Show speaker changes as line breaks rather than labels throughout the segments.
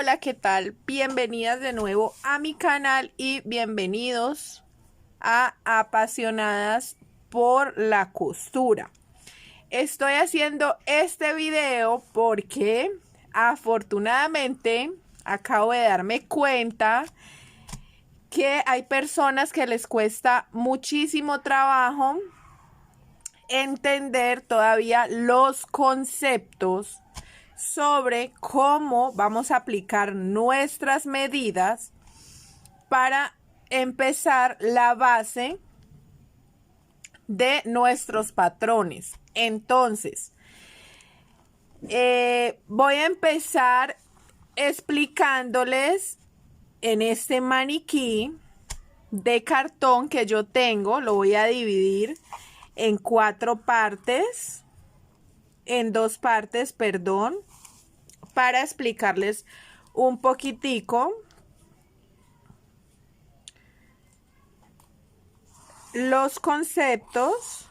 Hola, ¿qué tal? Bienvenidas de nuevo a mi canal y bienvenidos a Apasionadas por la Costura. Estoy haciendo este video porque afortunadamente acabo de darme cuenta que hay personas que les cuesta muchísimo trabajo entender todavía los conceptos sobre cómo vamos a aplicar nuestras medidas para empezar la base de nuestros patrones. Entonces, voy a empezar explicándoles en este maniquí de cartón que yo tengo. Lo voy a dividir en dos partes, perdón, para explicarles un poquitico los conceptos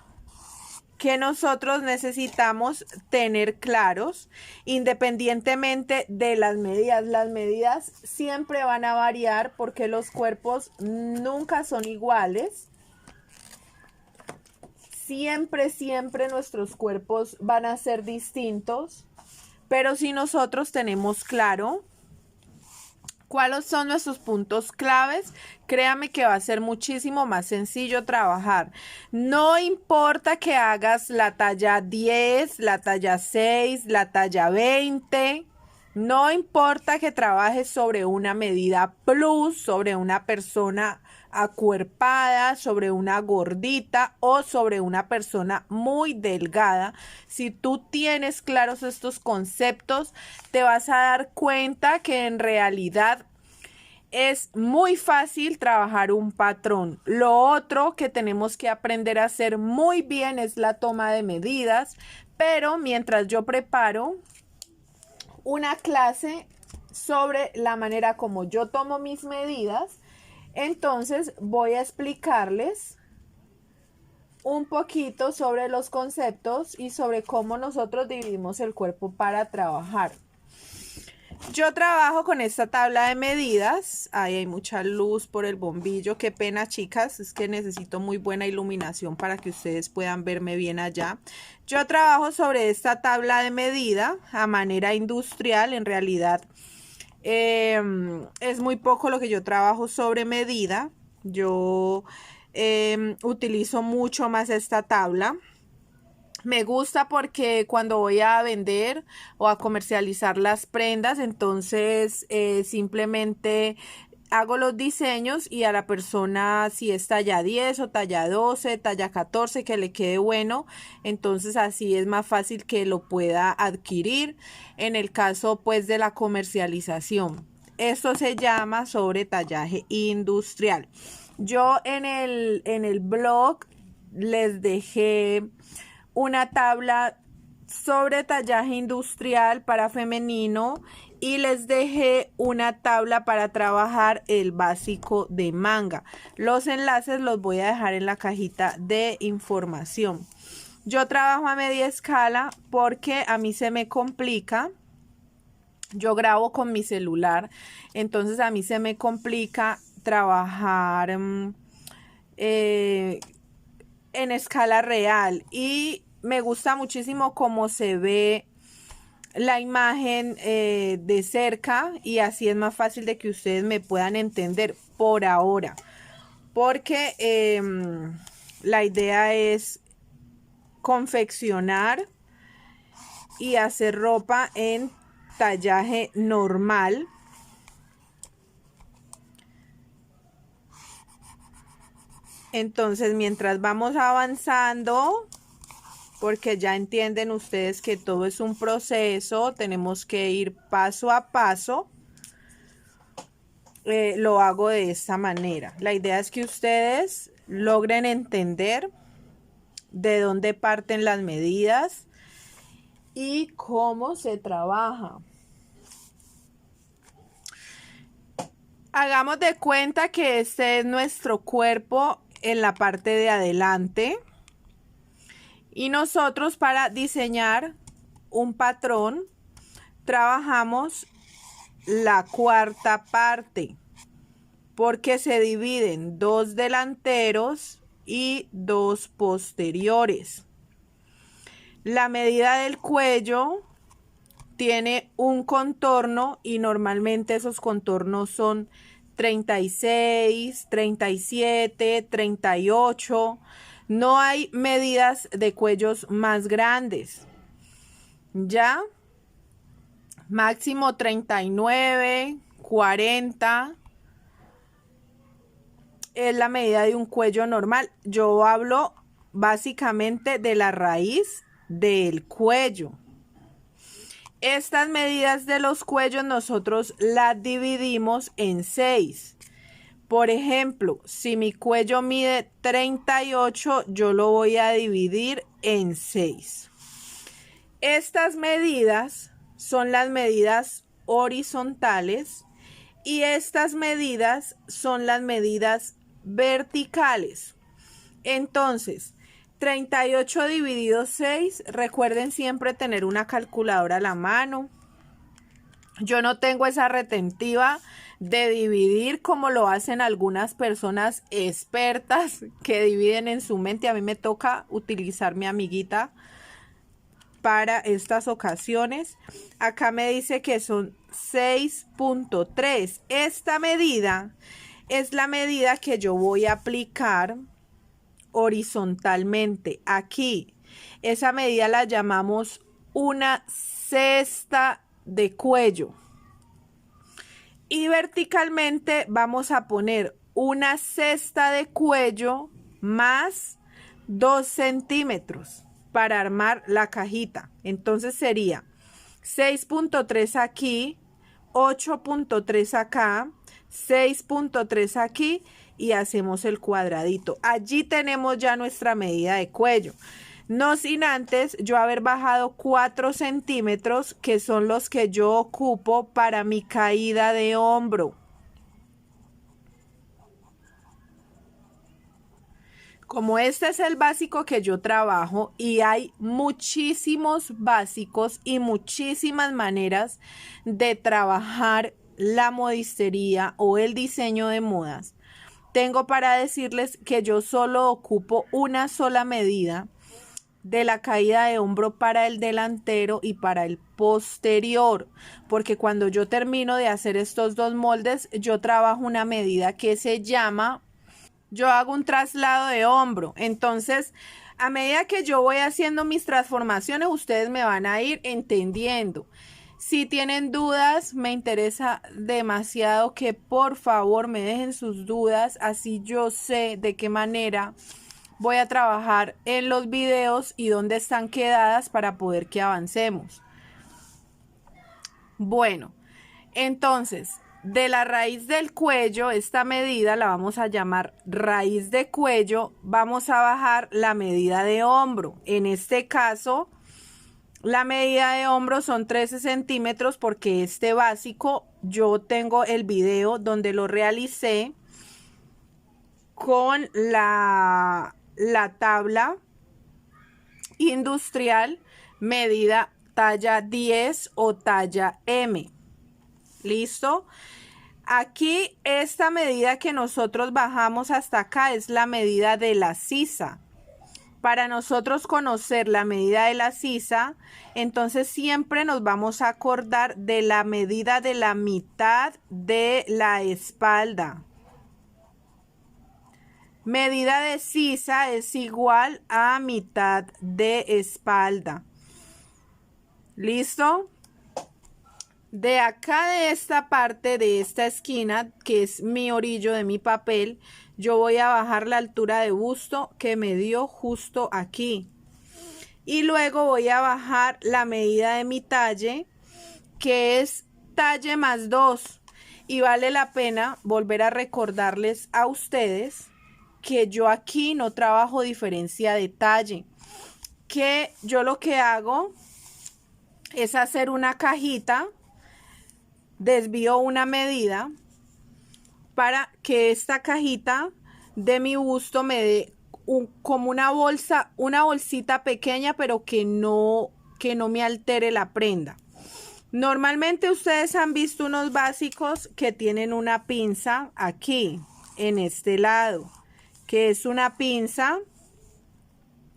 que nosotros necesitamos tener claros, independientemente de las medidas. Las medidas siempre van a variar porque los cuerpos nunca son iguales. Siempre nuestros cuerpos van a ser distintos, pero si nosotros tenemos claro cuáles son nuestros puntos claves, créame que va a ser muchísimo más sencillo trabajar. No importa que hagas la talla 10, la talla 6, la talla 20. No importa que trabajes sobre una medida plus, sobre una persona acuerpada, sobre una gordita o sobre una persona muy delgada. Si tú tienes claros estos conceptos, te vas a dar cuenta que en realidad es muy fácil trabajar un patrón. Lo otro que tenemos que aprender a hacer muy bien es la toma de medidas, pero mientras yo preparo una clase sobre la manera como yo tomo mis medidas, entonces voy a explicarles un poquito sobre los conceptos y sobre cómo nosotros dividimos el cuerpo para trabajar. Yo trabajo con esta tabla de medidas. Ahí hay mucha luz por el bombillo. Qué pena, chicas. Es que necesito muy buena iluminación para que ustedes puedan verme bien allá. Yo trabajo sobre esta tabla de medida a manera industrial. En realidad es muy poco lo que yo trabajo sobre medida. Yo utilizo mucho más esta tabla. Me gusta porque cuando voy a vender o a comercializar las prendas, entonces simplemente hago los diseños y a la persona, si es talla 10 o talla 12, talla 14, que le quede bueno, entonces así es más fácil que lo pueda adquirir en el caso pues de la comercialización. Esto se llama sobretallaje industrial. Yo en el blog les dejé una tabla sobre tallaje industrial para femenino y les dejé una tabla para trabajar el básico de manga. Los enlaces los voy a dejar en la cajita de información. Yo trabajo a media escala porque a mí se me complica. Yo grabo con mi celular, entonces a mí se me complica trabajar en escala real y me gusta muchísimo cómo se ve la imagen de cerca y así es más fácil de que ustedes me puedan entender por ahora, porque la idea es confeccionar y hacer ropa en tallaje normal. Entonces, mientras vamos avanzando, porque ya entienden ustedes que todo es un proceso, tenemos que ir paso a paso, lo hago de esta manera. La idea es que ustedes logren entender de dónde parten las medidas y cómo se trabaja. Hagamos de cuenta que este es nuestro cuerpo en la parte de adelante. Y nosotros para diseñar un patrón trabajamos la cuarta parte, porque se dividen 2 delanteros y 2 posteriores. La medida del cuello tiene un contorno y normalmente esos contornos son 36, 37, 38. No hay medidas de cuellos más grandes. Ya, máximo 39, 40 es la medida de un cuello normal. Yo hablo básicamente de la raíz del cuello. Estas medidas de los cuellos nosotros las dividimos en 6. Por ejemplo, si mi cuello mide 38, yo lo voy a dividir en 6. Estas medidas son las medidas horizontales y estas medidas son las medidas verticales. Entonces, 38 dividido 6, recuerden siempre tener una calculadora a la mano. Yo no tengo esa retentiva de dividir como lo hacen algunas personas expertas que dividen en su mente. A mí me toca utilizar mi amiguita para estas ocasiones. Acá me dice que son 6.3. Esta medida es la medida que yo voy a aplicar horizontalmente. Aquí, esa medida la llamamos una cesta de cuello. Y verticalmente vamos a poner una cesta de cuello más 2 centímetros para armar la cajita. Entonces sería 6.3 aquí, 8.3 acá, 6.3 aquí y hacemos el cuadradito. Allí tenemos ya nuestra medida de cuello. No sin antes yo haber bajado 4 centímetros, que son los que yo ocupo para mi caída de hombro. Como este es el básico que yo trabajo y hay muchísimos básicos y muchísimas maneras de trabajar la modistería o el diseño de modas, tengo para decirles que yo solo ocupo una sola medida de la caída de hombro para el delantero y para el posterior, porque cuando yo termino de hacer estos dos moldes, yo trabajo una medida que se llama, yo hago un traslado de hombro. Entonces, a medida que yo voy haciendo mis transformaciones, ustedes me van a ir entendiendo. Si tienen dudas, me interesa demasiado que por favor me dejen sus dudas, así yo sé de qué manera voy a trabajar en los videos y dónde están quedadas para poder que avancemos. Bueno, entonces, de la raíz del cuello, esta medida la vamos a llamar raíz de cuello, vamos a bajar la medida de hombro. En este caso, la medida de hombro son 13 centímetros porque este básico yo tengo el video donde lo realicé con la tabla industrial medida talla 10 o talla M. ¿Listo? Aquí esta medida que nosotros bajamos hasta acá es la medida de la sisa. Para nosotros conocer la medida de la sisa, entonces siempre nos vamos a acordar de la medida de la mitad de la espalda. Medida de sisa es igual a mitad de espalda. ¿Listo? De acá, de esta parte, de esta esquina, que es mi orillo de mi papel, yo voy a bajar la altura de busto que me dio justo aquí. Y luego voy a bajar la medida de mi talle, que es talle más 2. Y vale la pena volver a recordarles a ustedes que yo aquí no trabajo diferencia de talle. Que yo lo que hago es hacer una cajita, desvío una medida para que esta cajita de mi busto me dé como una bolsita pequeña, pero que no me altere la prenda. Normalmente ustedes han visto unos básicos que tienen una pinza aquí, en este lado, que es una pinza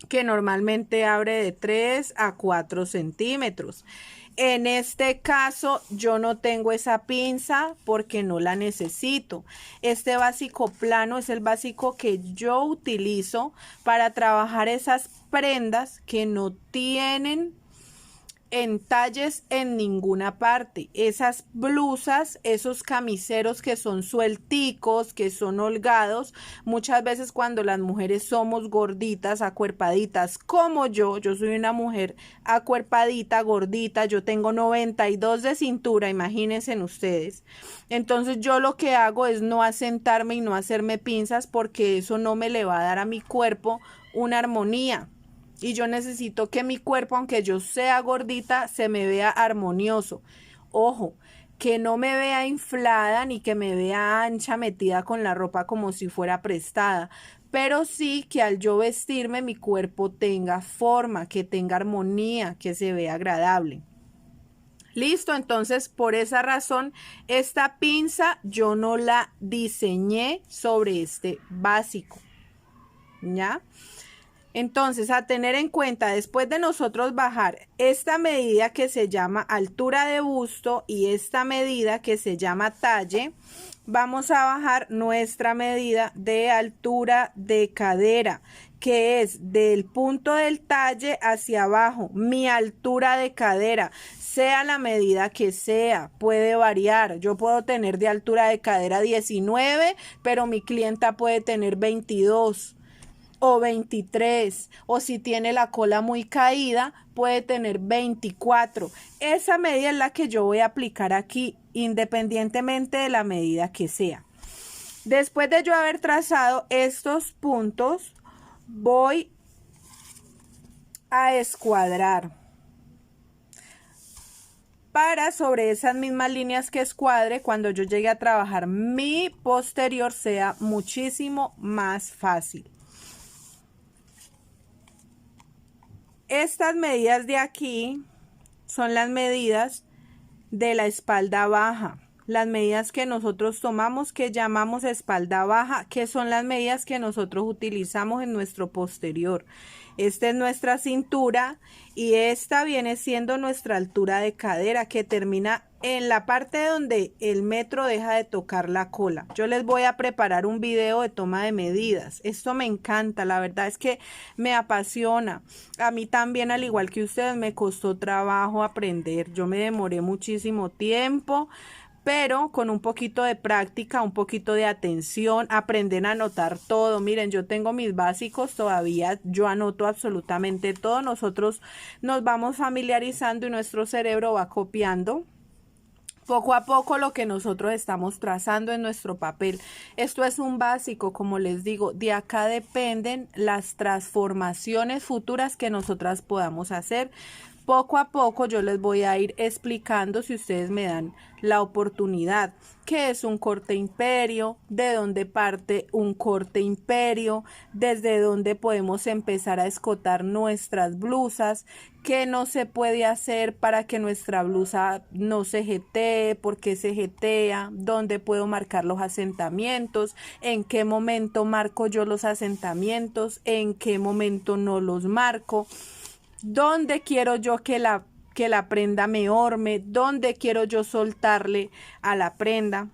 que normalmente abre de 3 a 4 centímetros. En este caso yo no tengo esa pinza porque no la necesito. Este básico plano es el básico que yo utilizo para trabajar esas prendas que no tienen entalles en ninguna parte. Esas blusas, esos camiseros que son suelticos, que son holgados, muchas veces cuando las mujeres somos gorditas, acuerpaditas, como yo soy una mujer acuerpadita, gordita, yo tengo 92 de cintura, imagínense ustedes. Entonces yo lo que hago es no asentarme y no hacerme pinzas porque eso no me le va a dar a mi cuerpo una armonía. Y yo necesito que mi cuerpo, aunque yo sea gordita, se me vea armonioso. Ojo, que no me vea inflada ni que me vea ancha metida con la ropa como si fuera prestada. Pero sí que al yo vestirme mi cuerpo tenga forma, que tenga armonía, que se vea agradable. Listo, entonces por esa razón esta pinza yo no la diseñé sobre este básico. ¿Ya? Entonces, a tener en cuenta, después de nosotros bajar esta medida que se llama altura de busto y esta medida que se llama talle, vamos a bajar nuestra medida de altura de cadera, que es del punto del talle hacia abajo, mi altura de cadera, sea la medida que sea, puede variar. Yo puedo tener de altura de cadera 19, pero mi clienta puede tener 22. O 23, o si tiene la cola muy caída, puede tener 24. Esa medida es la que yo voy a aplicar aquí, independientemente de la medida que sea. Después de yo haber trazado estos puntos, voy a escuadrar. Para sobre esas mismas líneas que escuadre, cuando yo llegue a trabajar mi posterior sea muchísimo más fácil. Estas medidas de aquí son las medidas de la espalda baja, las medidas que nosotros tomamos que llamamos espalda baja, que son las medidas que nosotros utilizamos en nuestro posterior. Esta es nuestra cintura y esta viene siendo nuestra altura de cadera, que termina en la parte donde el metro deja de tocar la cola. Yo les voy a preparar un video de toma de medidas. Esto me encanta, la verdad es que me apasiona. A mí también, al igual que ustedes, me costó trabajo aprender. Yo me demoré muchísimo tiempo, pero con un poquito de práctica, un poquito de atención, aprenden a anotar todo. Miren, yo tengo mis básicos todavía, yo anoto absolutamente todo. Nosotros nos vamos familiarizando y nuestro cerebro va copiando poco a poco lo que nosotros estamos trazando en nuestro papel. Esto es un básico, como les digo, de acá dependen las transformaciones futuras que nosotras podamos hacer. Poco a poco yo les voy a ir explicando, si ustedes me dan la oportunidad, qué es un corte imperio, de dónde parte un corte imperio, desde dónde podemos empezar a escotar nuestras blusas, qué no se puede hacer para que nuestra blusa no se jetee, por qué se jetea, dónde puedo marcar los asentamientos, en qué momento marco yo los asentamientos, en qué momento no los marco. ¿Dónde quiero yo que la prenda me horme? ¿Dónde quiero yo soltarle a la prenda?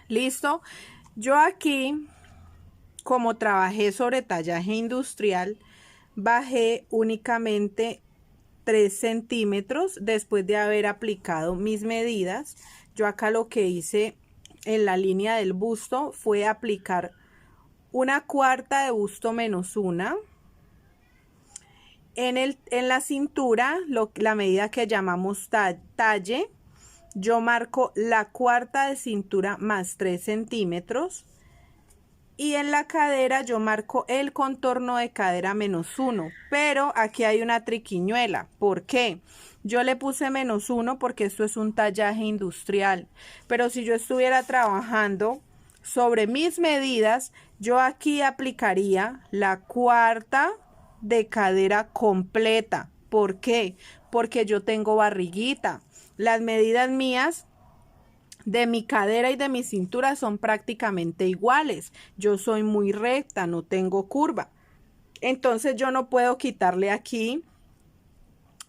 ¿Listo? Yo aquí, como trabajé sobre tallaje industrial, bajé únicamente 3 centímetros después de haber aplicado mis medidas. Yo acá lo que hice en la línea del busto fue aplicar 1/4 de busto menos 1. En la cintura, la medida que llamamos talle, yo marco la 1/4 de cintura más 3 centímetros. Y en la cadera yo marco el contorno de cadera menos 1. Pero aquí hay una triquiñuela. ¿Por qué? Yo le puse menos 1 porque esto es un tallaje industrial. Pero si yo estuviera trabajando sobre mis medidas, yo aquí aplicaría la 1/4 de cadera completa. ¿Por qué? Porque yo tengo barriguita. las medidas mías de mi cadera y de mi cintura son prácticamente iguales. Yo soy muy recta, no tengo curva. Entonces yo no puedo quitarle aquí,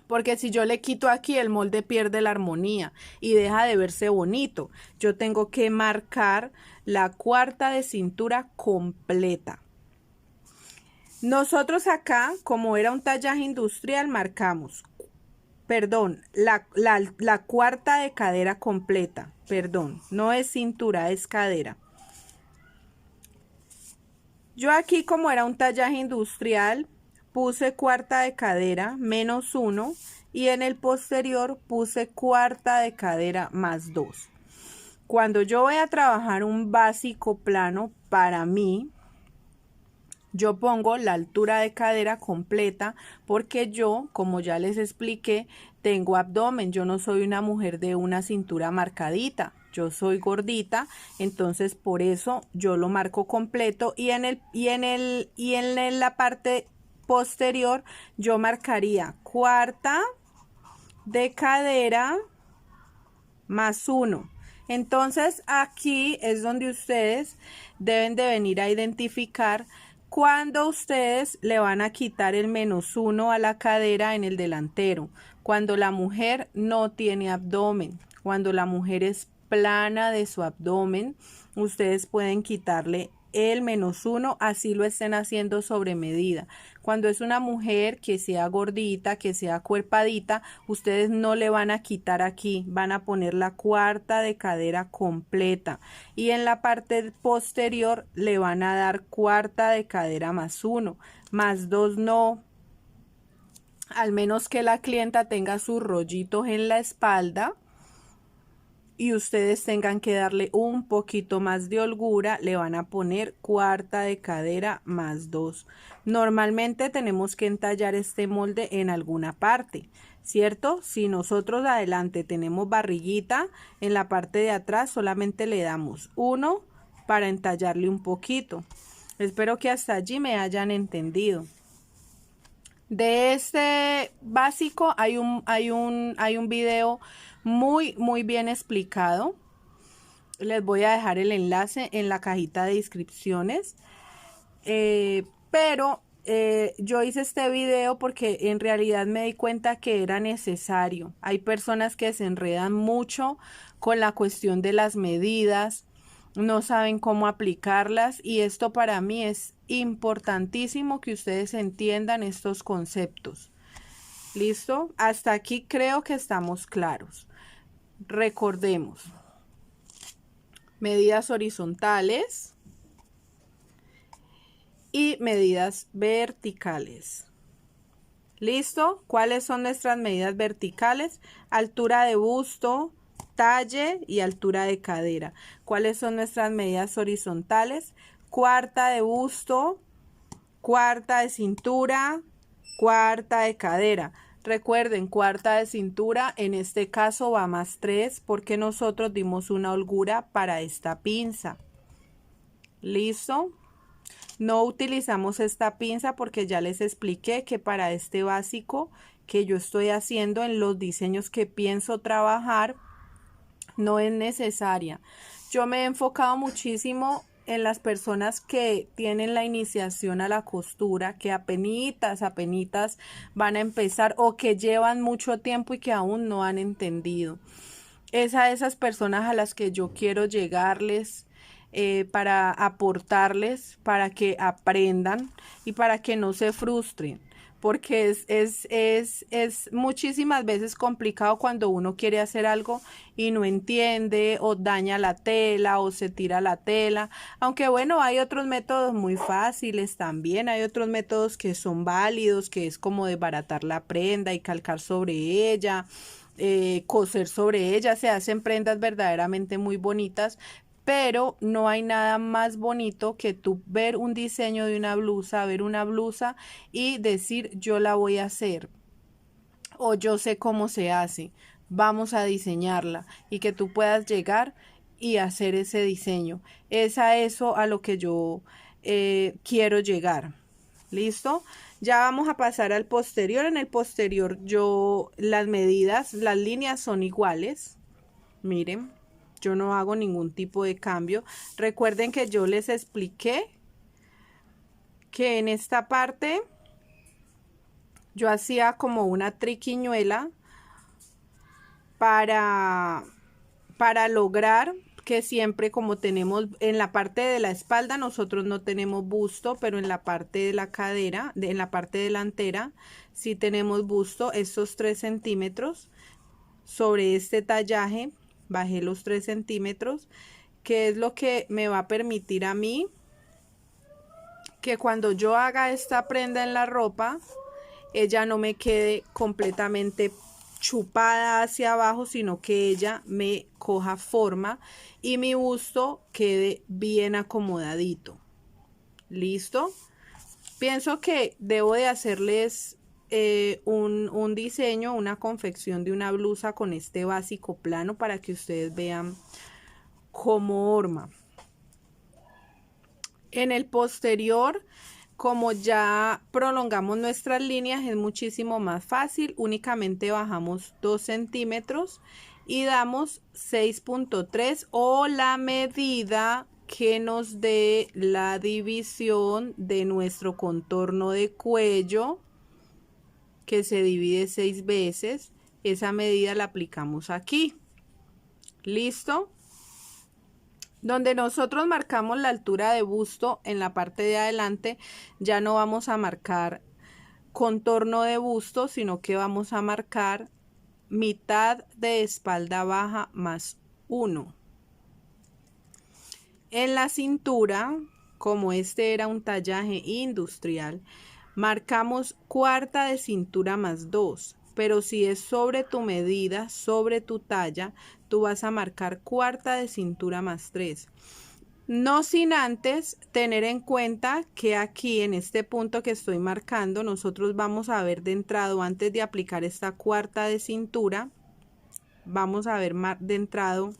porque si yo le quito aquí, el molde pierde la armonía y deja de verse bonito. Yo tengo que marcar la cuarta de cintura completa. Nosotros acá, como era un tallaje industrial, marcamos, perdón, la cuarta de cadera completa. Perdón, no es cintura, es cadera. Yo aquí, como era un tallaje industrial, puse cuarta de cadera menos 1 y en el posterior puse cuarta de cadera más 2. Cuando yo voy a trabajar un básico plano, para mí, yo pongo la altura de cadera completa porque yo, como ya les expliqué, tengo abdomen. Yo no soy una mujer de una cintura marcadita. Yo soy gordita, entonces por eso yo lo marco completo y en la parte posterior yo marcaría cuarta de cadera más 1. Entonces aquí es donde ustedes deben de venir a identificar cuando ustedes le van a quitar el menos 1 a la cadera en el delantero, cuando la mujer no tiene abdomen, cuando la mujer es plana de su abdomen, ustedes pueden quitarle el menos 1, así lo estén haciendo sobre medida. Cuando es una mujer que sea gordita, que sea cuerpadita, ustedes no le van a quitar aquí, van a poner la cuarta de cadera completa y en la parte posterior le van a dar cuarta de cadera más 1, más 2 no, al menos que la clienta tenga sus rollitos en la espalda y ustedes tengan que darle un poquito más de holgura, le van a poner cuarta de cadera más 2. Normalmente tenemos que entallar este molde en alguna parte, ¿cierto? Si nosotros adelante tenemos barriguita, en la parte de atrás solamente le damos 1 para entallarle un poquito. Espero que hasta allí me hayan entendido. De este básico hay un video muy bien explicado. Les voy a dejar el enlace en la cajita de descripciones. Yo hice este video porque en realidad me di cuenta que era necesario. Hay personas que se enredan mucho con la cuestión de las medidas, no saben cómo aplicarlas y esto para mí es importantísimo que ustedes entiendan estos conceptos. ¿Listo? Hasta aquí creo que estamos claros. Recordemos. Medidas horizontales y medidas verticales. ¿Listo? ¿Cuáles son nuestras medidas verticales? Altura de busto, talle y altura de cadera. ¿Cuáles son nuestras medidas horizontales? Cuarta de busto, cuarta de cintura, cuarta de cadera. Recuerden, cuarta de cintura en este caso va más 3 porque nosotros dimos una holgura para esta pinza. ¿Listo? No utilizamos esta pinza porque ya les expliqué que para este básico que yo estoy haciendo en los diseños que pienso trabajar no es necesaria. Yo me he enfocado muchísimo en las personas que tienen la iniciación a la costura, que apenitas van a empezar o que llevan mucho tiempo y que aún no han entendido. Es a esas personas a las que yo quiero llegarles, para aportarles, para que aprendan y para que no se frustren. Porque es muchísimas veces complicado cuando uno quiere hacer algo y no entiende o daña la tela o se tira la tela. Aunque bueno, hay otros métodos muy fáciles también. Hay otros métodos que son válidos, que es como desbaratar la prenda y calcar sobre ella, coser sobre ella. Se hacen prendas verdaderamente muy bonitas. Pero no hay nada más bonito que tú ver un diseño de una blusa, ver una blusa y decir yo la voy a hacer o yo sé cómo se hace, vamos a diseñarla y que tú puedas llegar y hacer ese diseño. Es a eso a lo que yo quiero llegar. ¿Listo? Ya vamos a pasar al posterior. En el posterior las medidas, las líneas son iguales. Miren, yo no hago ningún tipo de cambio. Recuerden que yo les expliqué que en esta parte yo hacía como una triquiñuela para lograr que siempre, como tenemos en la parte de la espalda, nosotros no tenemos busto, pero en la parte de la cadera, en la parte delantera, sí tenemos busto. Estos 3 centímetros sobre este tallaje, bajé los 3 centímetros, que es lo que me va a permitir a mí que cuando yo haga esta prenda en la ropa, ella no me quede completamente chupada hacia abajo, sino que ella me coja forma y mi busto quede bien acomodadito. ¿Listo? Pienso que debo de hacerles un diseño, una confección de una blusa con este básico plano para que ustedes vean cómo horma. En el posterior, como ya prolongamos nuestras líneas, es muchísimo más fácil. Únicamente bajamos 2 centímetros y damos 6.3 o la medida que nos dé la división de nuestro contorno de cuello, que se divide 6 veces. Esa medida la aplicamos aquí. ¿Listo? Donde nosotros marcamos la altura de busto en la parte de adelante, ya no vamos a marcar contorno de busto, sino que vamos a marcar mitad de espalda baja más 1. En la cintura, como este era un tallaje industrial, marcamos cuarta de cintura más 2. Pero si es sobre tu medida, sobre tu talla, tú vas a marcar cuarta de cintura más 3. No sin antes tener en cuenta que aquí en este punto que estoy marcando, nosotros vamos a ver de entrado, antes de aplicar esta cuarta de cintura, vamos a ver de entrado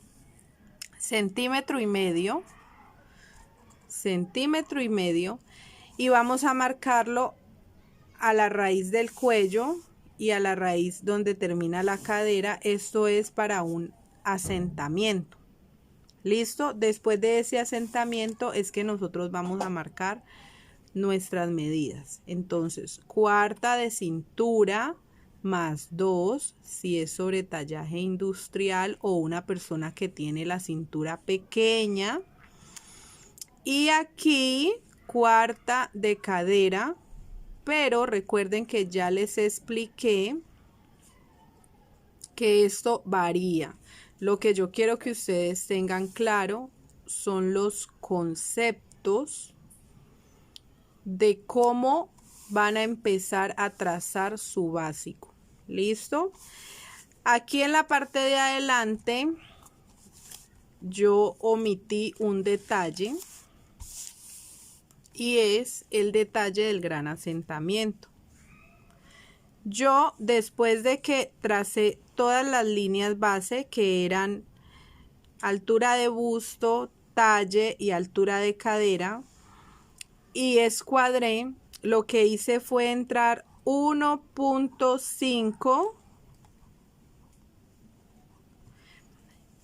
centímetro y medio, y vamos a marcarlo a la raíz del cuello y a la raíz donde termina la cadera. Esto es para un asentamiento. Listo, después de ese asentamiento es que nosotros vamos a marcar nuestras medidas. Entonces, cuarta de cintura más 2 si es sobre tallaje industrial o una persona que tiene la cintura pequeña. Y aquí cuarta de cadera, pero recuerden que ya les expliqué que esto varía. Lo que yo quiero que ustedes tengan claro son los conceptos de cómo van a empezar a trazar su básico. ¿Listo? Aquí en la parte de adelante yo omití un detalle y es el detalle del gran asentamiento. Yo, después de que tracé todas las líneas base, que eran altura de busto, talle y altura de cadera, y escuadré, lo que hice fue entrar 1.5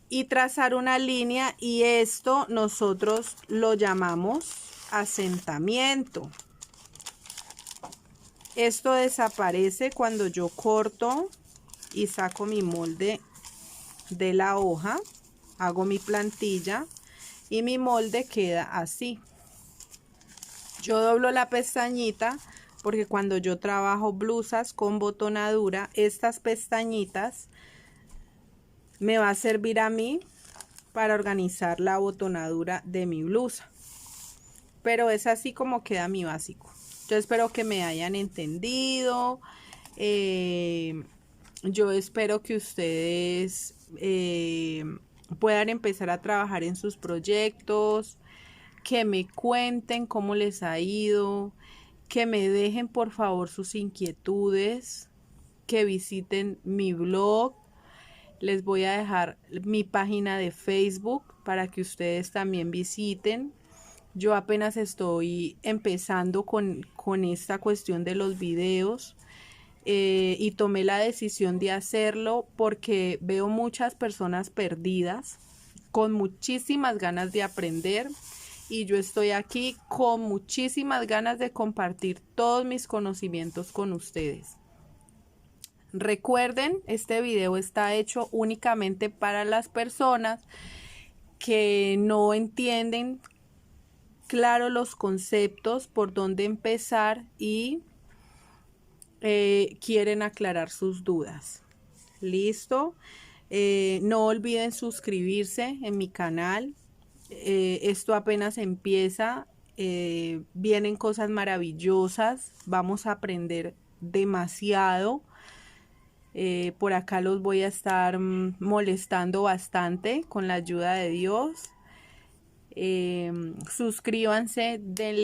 y trazar una línea, y esto nosotros lo llamamos asentamiento. Esto desaparece cuando yo corto y saco mi molde de la hoja, hago mi plantilla y mi molde queda así. Yo doblo la pestañita porque cuando yo trabajo blusas con botonadura, estas pestañitas me va a servir a mí para organizar la botonadura de mi blusa. Pero es así como queda mi básico. Yo espero que me hayan entendido. Yo espero que ustedes puedan empezar a trabajar en sus proyectos, que me cuenten cómo les ha ido, que me dejen por favor sus inquietudes, que visiten mi blog. Les voy a dejar mi página de Facebook para que ustedes también visiten. Yo apenas estoy empezando con esta cuestión de los videos. Y tomé la decisión de hacerlo porque veo muchas personas perdidas, con muchísimas ganas de aprender, y yo estoy aquí con muchísimas ganas de compartir todos mis conocimientos con ustedes. Recuerden, este video está hecho únicamente para las personas que no entienden claro los conceptos, por dónde empezar y quieren aclarar sus dudas. ¿Listo? No olviden suscribirse en mi canal. Esto apenas empieza. Vienen cosas maravillosas. Vamos a aprender demasiado. Por acá los voy a estar molestando bastante con la ayuda de Dios. Suscríbanse, denle